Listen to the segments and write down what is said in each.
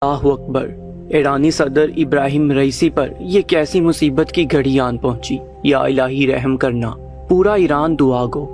اللہ اکبر۔ ایرانی صدر Ebrahim Raisi پر یہ کیسی مصیبت کی گھڑی آن پہنچی، یا الہی رحم کرنا، پورا ایران دعا گو۔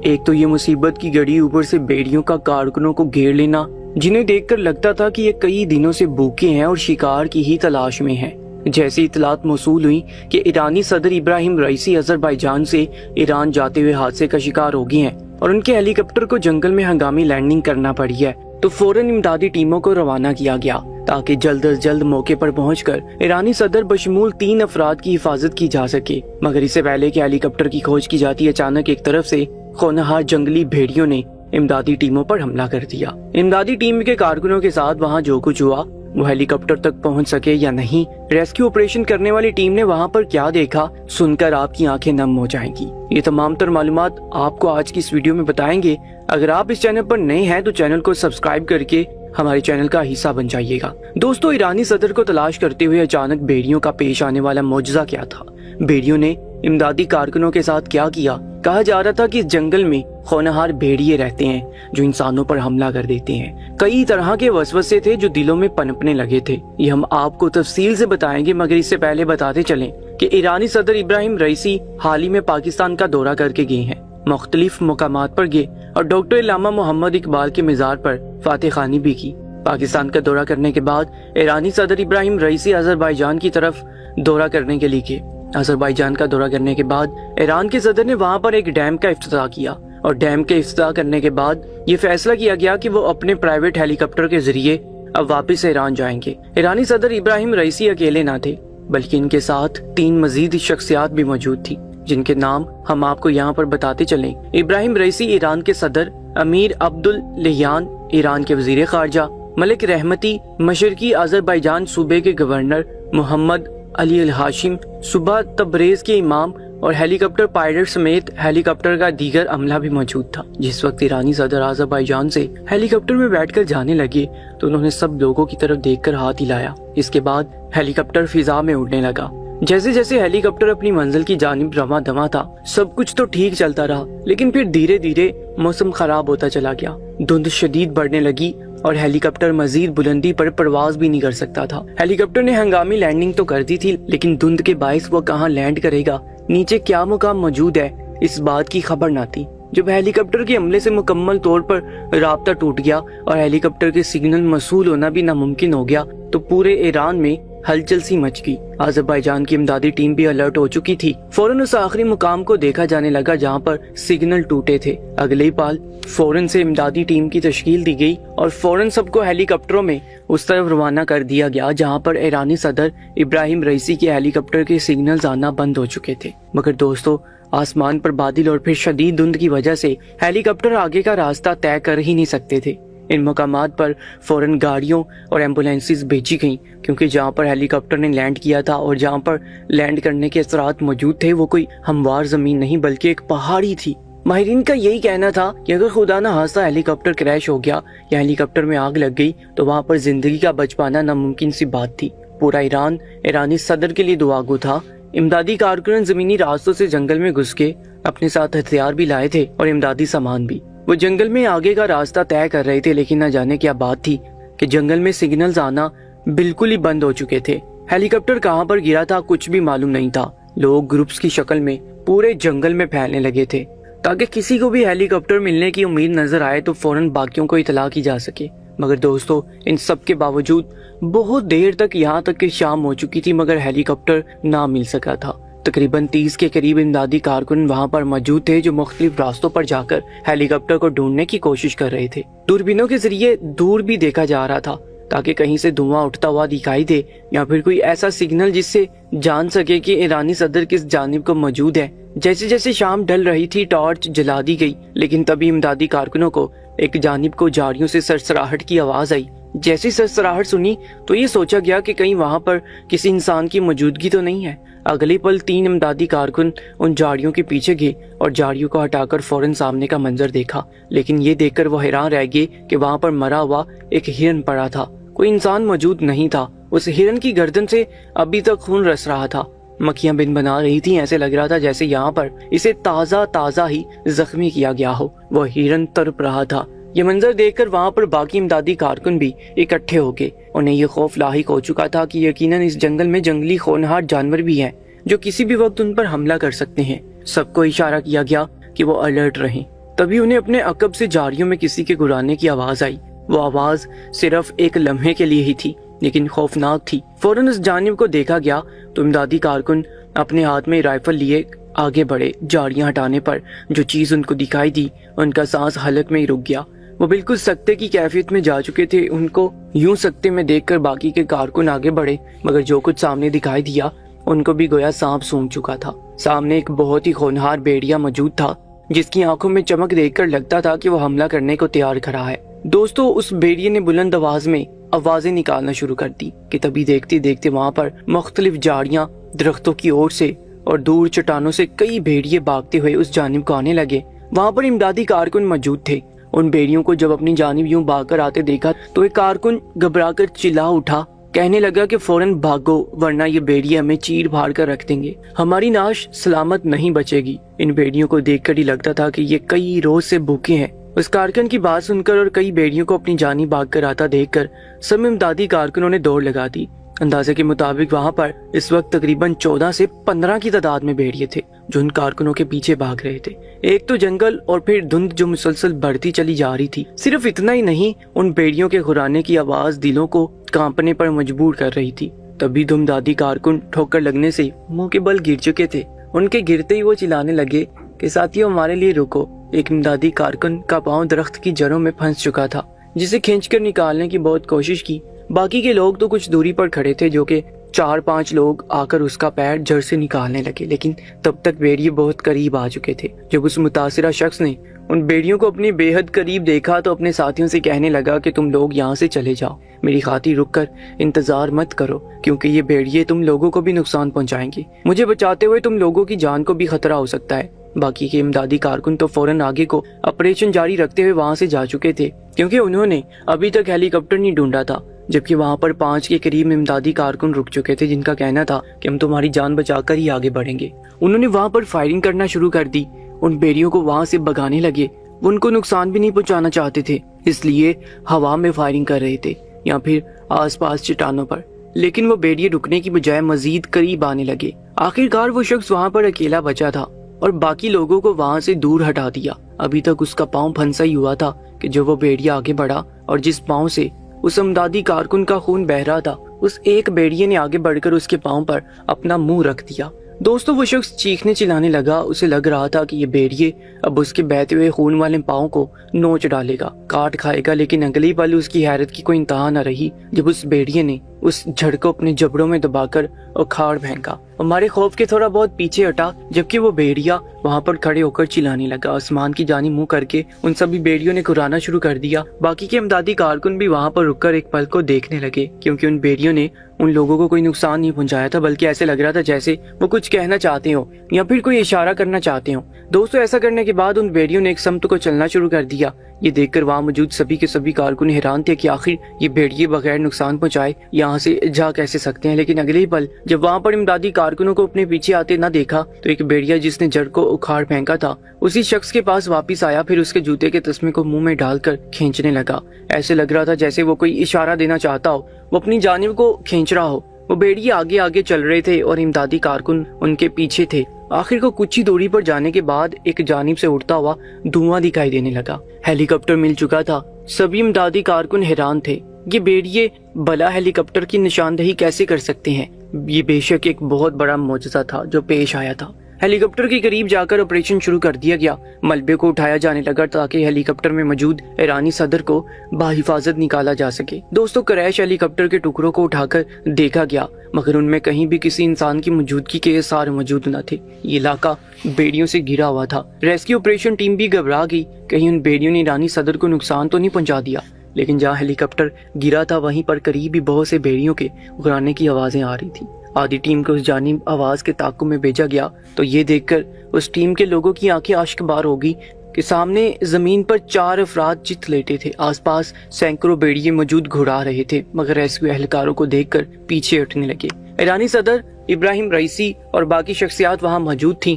ایک تو یہ مصیبت کی گھڑی، اوپر سے بیڑیوں کا کارکنوں کو گھیر لینا، جنہیں دیکھ کر لگتا تھا کہ یہ کئی دنوں سے بھوکے ہیں اور شکار کی ہی تلاش میں ہیں۔ جیسی اطلاعات موصول ہوئی کہ ایرانی صدر ابراہیم رئیسی آذربائیجان سے ایران جاتے ہوئے حادثے کا شکار ہو گئے ہیں اور ان کے ہیلی کاپٹر کو جنگل میں ہنگامی لینڈنگ کرنا پڑی ہے، تو فوراً امدادی ٹیموں کو روانہ کیا گیا تاکہ جلد از جلد موقع پر پہنچ کر ایرانی صدر بشمول 3 افراد کی حفاظت کی جا سکے۔ مگر اس سے پہلے کہ ہیلی کاپٹر کی کھوج کی جاتی، اچانک ایک طرف سے خونہار جنگلی بھیڑیوں نے امدادی ٹیموں پر حملہ کر دیا۔ امدادی ٹیم کے کارکنوں کے ساتھ وہاں جو کچھ ہوا، وہ ہیلی کاپٹر تک پہنچ سکے یا نہیں، ریسکیو آپریشن کرنے والی ٹیم نے وہاں پر کیا دیکھا، سن کر آپ کی آنکھیں نم ہو جائیں گی۔ یہ تمام تر معلومات آپ کو آج کی اس ویڈیو میں بتائیں گے۔ اگر آپ اس چینل پر نئے ہیں تو چینل کو سبسکرائب کر کے ہمارے چینل کا حصہ بن جائیے گا۔ دوستو، ایرانی صدر کو تلاش کرتے ہوئے اچانک بھیڑیوں کا پیش آنے والا معجزہ کیا تھا؟ بھیڑیوں نے امدادی کارکنوں کے ساتھ کیا کیا؟ کہا جا رہا تھا کہ اس جنگل میں خونہار بھیڑیے رہتے ہیں جو انسانوں پر حملہ کر دیتے ہیں۔ کئی طرح کے وسوسے تھے جو دلوں میں پنپنے لگے تھے، یہ ہم آپ کو تفصیل سے بتائیں گے، مگر اس سے پہلے بتاتے چلیں کہ ایرانی صدر ابراہیم رئیسی حال ہی میں پاکستان کا دورہ کر کے گئے ہیں، مختلف مقامات پر گئے اور ڈاکٹر علامہ محمد اقبال کے مزار پر فاتح خوانی بھی کی۔ پاکستان کا دورہ کرنے کے بعد ایرانی صدر ابراہیم رئیسی آذربائیجان کی طرف دورہ کرنے کے لیے گئے۔ آذربائیجان کا دورہ کرنے کے بعد ایران کے صدر نے وہاں پر ایک ڈیم کا افتتاح کیا، اور ڈیم کے افتتاح کرنے کے بعد یہ فیصلہ کیا گیا کہ وہ اپنے پرائیویٹ ہیلی کاپٹر کے ذریعے اب واپس ایران جائیں گے۔ ایرانی صدر ابراہیم رئیسی اکیلے نہ تھے، بلکہ ان کے ساتھ 3 مزید شخصیات بھی موجود تھی، جن کے نام ہم آپ کو یہاں پر بتاتے چلیں۔ ابراہیم رئیسی ایران کے صدر، امیر عبداللہیان ایران کے وزیر خارجہ، ملک رحمتی مشرقی آذربائیجان صوبے کے گورنر، محمد علی الہاشم صوبہ تبریز کے امام، اور ہیلی کاپٹر پائلٹ سمیت ہیلی کاپٹر کا دیگر عملہ بھی موجود تھا۔ جس وقت ایرانی صدر آذربائیجان سے ہیلی کاپٹر میں بیٹھ کر جانے لگے تو انہوں نے سب لوگوں کی طرف دیکھ کر ہاتھ ہلایا۔ اس کے بعد ہیلی کاپٹر فضا میں اڑنے لگا۔ جیسے جیسے ہیلی کاپٹر اپنی منزل کی جانب رواں دواں تھا، سب کچھ تو ٹھیک چلتا رہا، لیکن پھر دھیرے دھیرے موسم خراب ہوتا چلا گیا، دھند شدید بڑھنے لگی اور ہیلی کاپٹر مزید بلندی پر پرواز بھی نہیں کر سکتا تھا۔ ہیلی کاپٹر نے ہنگامی لینڈنگ تو کر دی تھی، لیکن دھند کے باعث وہ کہاں لینڈ کرے گا، نیچے کیا مقام موجود ہے، اس بات کی خبر نہ تھی۔ جب ہیلی کاپٹر کے عملے سے مکمل طور پر رابطہ ٹوٹ گیا اور ہیلی کاپٹر کے سگنل موصول ہونا بھی ناممکن ہو گیا، تو پورے ایران میں ہلچل سی مچ گئی۔ آذربائیجان کی امدادی ٹیم بھی الرٹ ہو چکی تھی۔ فوراً اس آخری مقام کو دیکھا جانے لگا جہاں پر سگنل ٹوٹے تھے۔ اگلے ہی پال فوراً سے امدادی ٹیم کی تشکیل دی گئی اور فوراً سب کو ہیلی کاپٹروں میں اس طرف روانہ کر دیا گیا جہاں پر ایرانی صدر ابراہیم رئیسی کے ہیلی کاپٹر کے سگنلز آنا بند ہو چکے تھے۔ مگر دوستو، آسمان پر بادل اور پھر شدید دھند کی وجہ سے ہیلی کاپٹر آگے کا راستہ طے کر ہی نہیں سکتے تھے۔ ان مقامات پر فوراً گاڑیوں اور ایمبولینسز بھیجی گئیں، کیونکہ جہاں پر ہیلی کاپٹر نے لینڈ کیا تھا اور جہاں پر لینڈ کرنے کے اثرات موجود تھے، وہ کوئی ہموار زمین نہیں بلکہ ایک پہاڑی تھی۔ ماہرین کا یہی کہنا تھا کہ اگر خدا نہ خواستہ ہیلی کاپٹر کریش ہو گیا یا ہیلی کاپٹر میں آگ لگ گئی تو وہاں پر زندگی کا بچ پانا ناممکن سی بات تھی۔ پورا ایران ایرانی صدر کے لیے دعا گو تھا۔ امدادی کارکنان زمینی راستوں سے جنگل میں گھس کے اپنے ساتھ ہتھیار بھی لائے تھے اور امدادی سامان بھی۔ وہ جنگل میں آگے کا راستہ طے کر رہے تھے، لیکن نہ جانے کیا بات تھی کہ جنگل میں سگنلز آنا بالکل ہی بند ہو چکے تھے۔ ہیلی کاپٹر کہاں پر گرا تھا کچھ بھی معلوم نہیں تھا۔ لوگ گروپس کی شکل میں پورے جنگل میں پھیلنے لگے تھے تاکہ کسی کو بھی ہیلی کاپٹر ملنے کی امید نظر آئے تو فوراً باقیوں کو اطلاع کی جا سکے۔ مگر دوستو، ان سب کے باوجود بہت دیر تک، یہاں تک کہ شام ہو چکی تھی، مگر ہیلی کاپٹر نہ مل سکا تھا۔ تقریباً 30 کے قریب امدادی کارکن وہاں پر موجود تھے جو مختلف راستوں پر جا کر ہیلی کاپٹر کو ڈھونڈنے کی کوشش کر رہے تھے۔ دوربینوں کے ذریعے دور بھی دیکھا جا رہا تھا تاکہ کہیں سے دھواں اٹھتا ہوا دکھائی دے یا پھر کوئی ایسا سگنل جس سے جان سکے کہ ایرانی صدر کس جانب کو موجود ہے۔ جیسے جیسے شام ڈھل رہی تھی، ٹارچ جلا دی گئی، لیکن تبھی امدادی کارکنوں کو ایک جانب کو جاڑیوں سے سرسراہٹ کی آواز آئی۔ جیسی سرسراہٹ سنی تو یہ سوچا گیا کہ کہیں وہاں پر کسی انسان کی موجودگی تو نہیں ہے۔ اگلے پل 3 امدادی کارکن ان جاڑیوں کے پیچھے گئے اور جاڑیوں کو ہٹا کر فوراً سامنے کا منظر دیکھا، لیکن یہ دیکھ کر وہ حیران رہ گئے کہ وہاں پر مرا ہوا ایک ہرن پڑا تھا۔ کوئی انسان موجود نہیں تھا۔ اس ہرن کی گردن سے ابھی تک خون رس رہا تھا، مکھیاں بن بنا رہی تھیں، ایسے لگ رہا تھا جیسے یہاں پر اسے تازہ ہی زخمی کیا گیا ہو۔ وہ ہرن تڑپ رہا تھا، یہ منظر دیکھ کر وہاں پر باقی امدادی کارکن بھی اکٹھے ہو گئے۔ انہیں یہ خوف لاحق ہو چکا تھا کہ یقیناً اس جنگل میں جنگلی خونخوار جانور بھی ہیں جو کسی بھی وقت ان پر حملہ کر سکتے ہیں۔ سب کو اشارہ کیا گیا کہ وہ الرٹ رہیں۔ تبھی انہیں اپنے عقب سے جھاڑیوں میں کسی کے گرانے کی آواز آئی۔ وہ آواز صرف ایک لمحے کے لیے ہی تھی لیکن خوفناک تھی۔ فوراً اس جانب کو دیکھا گیا تو امدادی کارکن اپنے ہاتھ میں رائفل لیے آگے بڑھے۔ جھاڑیاں ہٹانے پر جو چیز ان کو دکھائی دی ان کا سانس حلق میں ہی رک گیا۔ وہ بالکل سکتے کی کیفیت میں جا چکے تھے۔ ان کو یوں سکتے میں دیکھ کر باقی کے کارکن آگے بڑھے، مگر جو کچھ سامنے دکھائی دیا ان کو بھی گویا سانپ سونگھ چکا تھا۔ سامنے ایک بہت ہی خونخوار بھیڑیا موجود تھا جس کی آنکھوں میں چمک دیکھ کر لگتا تھا کہ وہ حملہ کرنے کو تیار کھڑا ہے۔ دوستو، اس بھیڑیے نے بلند آواز میں آوازیں نکالنا شروع کر دی کہ تبھی دیکھتے دیکھتے وہاں پر مختلف جھاڑیاں، درختوں کی اور سے اور دور چٹانوں سے کئی بھیڑیے بھاگتے ہوئے اس جانب کو آنے لگے۔ وہاں پر امدادی کارکن موجود تھے۔ ان بھیڑیوں کو جب اپنی جانب یوں بھاگ کر آتے دیکھا تو ایک کارکن گھبرا کر چلا اٹھا، کہنے لگا کہ فوراً بھاگو ورنہ یہ بھیڑیے ہمیں چیر پھاڑ کر رکھ دیں گے، ہماری ناش سلامت نہیں بچے گی۔ ان بھیڑیوں کو دیکھ کر ہی لگتا تھا کہ یہ کئی روز سے بھوکے ہیں۔ اس کارکن کی بات سن کر اور کئی بھیڑیوں کو اپنی جانب بھاگ کر آتا دیکھ کر سب امدادی کارکنوں نے دوڑ لگا دی۔ اندازے کے مطابق وہاں پر اس وقت تقریباً 14 سے 15 کی تعداد میں بھیڑیے تھے جو ان کارکنوں کے پیچھے بھاگ رہے تھے۔ ایک تو جنگل اور پھر دھند جو مسلسل بڑھتی چلی جا رہی تھی۔ صرف اتنا ہی نہیں، ان بھیڑیوں کے غرانے کی آواز دلوں کو کانپنے پر مجبور کر رہی تھی۔ تبھی امدادی کارکن ٹھوکر لگنے سے منہ کے بل گر چکے تھے۔ ان کے گرتے ہی وہ چلانے لگے کہ ساتھیوں ہمارے لیے رکو۔ ایک امدادی کارکن کا پاؤں درخت کی جڑوں میں پھنس چکا تھا جسے کھینچ کر نکالنے کی بہت کوشش کی۔ باقی کے لوگ تو کچھ دوری پر کھڑے تھے جو کہ 4-5 لوگ آ کر اس کا پیر جڑ سے نکالنے لگے، لیکن تب تک بھیڑیے بہت قریب آ چکے تھے۔ جب اس متاثرہ شخص نے ان بھیڑیوں کو اپنی بے حد قریب دیکھا تو اپنے ساتھیوں سے کہنے لگا کہ تم لوگ یہاں سے چلے جاؤ، میری خاطر رک کر انتظار مت کرو کیونکہ یہ بھیڑیے تم لوگوں کو بھی نقصان پہنچائیں گے۔ مجھے بچاتے ہوئے تم لوگوں کی جان کو بھی خطرہ ہو سکتا ہے۔ باقی کے امدادی کارکن تو فوراً آگے کو آپریشن جاری رکھتے ہوئے وہاں سے جا چکے تھے کیونکہ انہوں نے ابھی تک ہیلی کاپٹر نہیں ڈھونڈا تھا، جبکہ وہاں پر 5 کے قریب امدادی کارکن رک چکے تھے جن کا کہنا تھا کہ ہم تمہاری جان بچا کر ہی آگے بڑھیں گے۔ انہوں نے وہاں پر فائرنگ کرنا شروع کر دی۔ ان بھیڑیوں کو وہاں سے بھگانے لگے۔ وہ ان کو نقصان بھی نہیں پہنچانا چاہتے تھے، اس لیے ہوا میں فائرنگ کر رہے تھے یا پھر آس پاس چٹانوں پر، لیکن وہ بھیڑیے رکنے کی بجائے مزید قریب آنے لگے۔ آخرکار وہ شخص وہاں پر اکیلا بچا تھا اور باقی لوگوں کو وہاں سے دور ہٹا دیا۔ ابھی تک اس کا پاؤں پھنسا ہی ہوا تھا کہ جب وہ بھیڑیا آگے بڑھا اور جس پاؤں سے اس امدادی کارکن کا خون بہ رہا تھا، اس ایک بھیڑیے نے آگے بڑھ کر اس کے پاؤں پر اپنا منہ رکھ دیا۔ دوستو، وہ شخص چیخنے چلانے لگا۔ اسے لگ رہا تھا کہ یہ بھیڑیے اب اس کے بہتے ہوئے خون والے پاؤں کو نوچ ڈالے گا، کاٹ کھائے گا، لیکن اگلی پل اس کی حیرت کی کوئی انتہا نہ رہی جب اس بھیڑیے نے اس جھڑ کو اپنے جبڑوں میں دبا کر اکھاڑ پھینکا۔ ہمارے خوف کے تھوڑا بہت پیچھے ہٹا جبکہ وہ بھیڑیا وہاں پر کھڑے ہو کر چلانے لگا۔ آسمان کی جانب منہ کر کے ان سبھی بھیڑیوں نے کرانا شروع کر دیا۔ باقی کے امدادی کارکن بھی وہاں پر رک کر ایک پل کو دیکھنے لگے کیونکہ ان بھیڑیوں نے ان لوگوں کو کوئی نقصان نہیں پہنچایا تھا، بلکہ ایسے لگ رہا تھا جیسے وہ کچھ کہنا چاہتے ہو یا پھر کوئی اشارہ کرنا چاہتے ہو۔ دوستو، ایسا کرنے کے بعد ان بھیڑیوں نے ایک سمت کو چلنا شروع کر دیا۔ یہ دیکھ کر وہاں موجود سبھی کے سبھی کارکن حیران تھے کہ آخر یہ بھیڑیے بغیر نقصان پہنچائے یہاں سے جا کیسے سکتے ہیں، لیکن اگلے پل جب وہاں پر امدادی کارکنوں کو اپنے پیچھے آتے نہ دیکھا تو ایک بھیڑیا جس نے جڑ کو اکھاڑ پھینکا تھا اسی شخص کے پاس واپس آیا، پھر اس کے جوتے کے تسمے کو منہ میں ڈال کر کھینچنے لگا۔ ایسے لگ رہا تھا جیسے وہ کوئی اشارہ دینا چاہتا ہو، وہ اپنی جانب کو کھینچ رہا ہو۔ وہ بھیڑیے آگے آگے چل رہے تھے اور امدادی کارکن ان کے پیچھے تھے۔ آخر کو کچھ ہی دوری پر جانے کے بعد ایک جانب سے اڑتا ہوا دھواں دکھائی دینے لگا۔ ہیلی کاپٹر مل چکا تھا۔ سبھی امدادی کارکن حیران تھے، یہ بھیڑیے بھلا ہیلی کاپٹر کی نشاندہی کیسے کر سکتے ہیں؟ یہ بے شک ایک بہت بڑا معجزہ تھا جو پیش آیا تھا۔ ہیلی کاپٹر کے قریب جا کر آپریشن شروع کر دیا گیا۔ ملبے کو اٹھایا جانے لگا تاکہ ہیلی کاپٹر میں موجود ایرانی صدر کو بحفاظت نکالا جا سکے۔ دوستو، کریش ہیلی کاپٹر کے ٹکڑوں کو اٹھا کر دیکھا گیا مگر ان میں کہیں بھی کسی انسان کی موجودگی کے آثار موجود نہ تھے۔ یہ علاقہ بھیڑیوں سے گھرا ہوا تھا۔ ریسکیو آپریشن ٹیم بھی گھبرا گئی، کہیں ان بھیڑیوں نے ایرانی صدر کو نقصان تو نہیں پہنچا دیا، لیکن جہاں ہیلی کاپٹر گرا تھا وہیں پر قریب ہی بہت سے بھیڑیوں کے غرانے کی آوازیں آ رہی تھیں۔ آدھی ٹیم کو اس جانب آواز کے تعاقب میں بھیجا گیا تو یہ دیکھ کر اس ٹیم کے لوگوں کی آنکھیں اشک بار ہو گئی کہ سامنے زمین پر 4 افراد چت لیٹے تھے۔ آس پاس سینکڑوں بھیڑیے موجود گھڑا رہے تھے مگر ریسکیو اہلکاروں کو دیکھ کر پیچھے ہٹنے لگے۔ ایرانی صدر ابراہیم رئیسی اور باقی شخصیات وہاں موجود تھیں